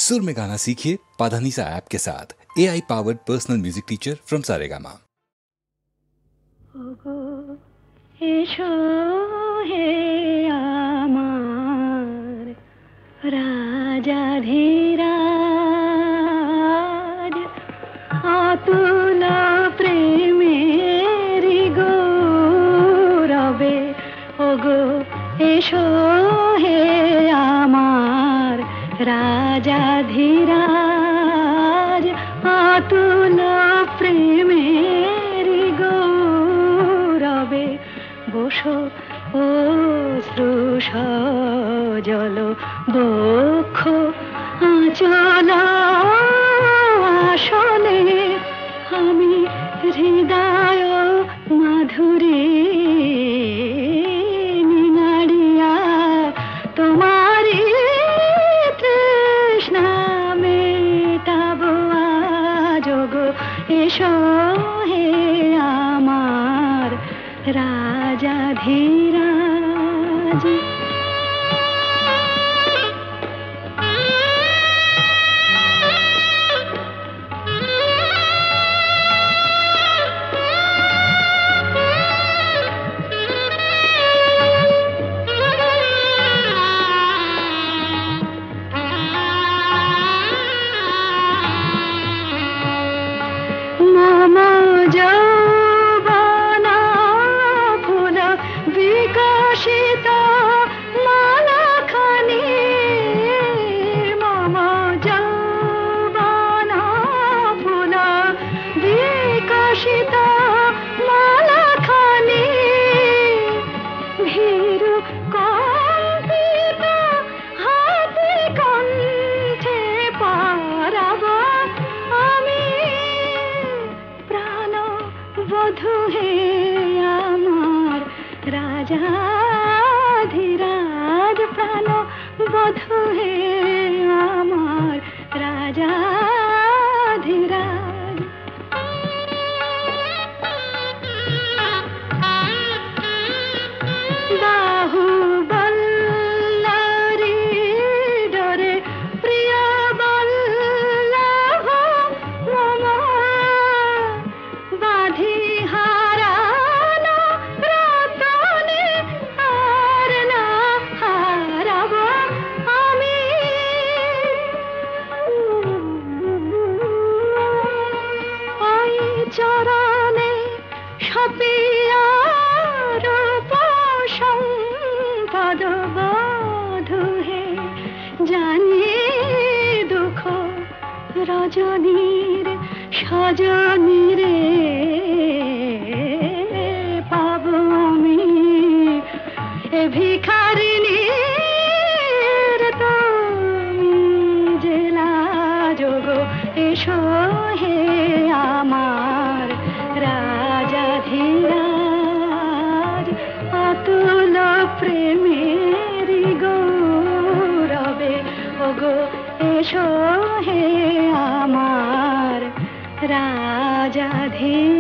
सुर में गाना सीखिए पाधानीसा ऐप के साथ। AI powered personal music teacher from Saregama. এসো হে আমার রাজাধিরাজ, অতুল প্রেমের গৌরবে ওগো এসো হে আমার রাজাধিরাজ, অতুল প্রেমের গৌরবে বসো অশ্রু সজল বক্ষ আঁচল আসনে আমি হৃদয় মাধুরী নিনাড়িয়া তোমারি তৃষ্ণা মেটাবো আজ গো। এসো হে আমার রাজাধিরাজ। বধূ হে আমার রাজাধিরাজ, প্রাণ বধূ হে আমার রাজাধিরাজ। বাহুবল্লারি ডরে প্রিয় বল্লভ মম বাধি হারানো রতনে আর না হারাব আমি। ওই চরণে সপিয়া রূপ সম্পদ বধূ হে জানি দুঃখ রজনীর সজনীরে পাব আমি এ ভিখারিনীর তুমি জেলা যোগ। এসো হে আমার রাজাধিরাজ, অতুল প্রেমের গৌরবে ওগো এসো হে আমার রাজাধিরাজ।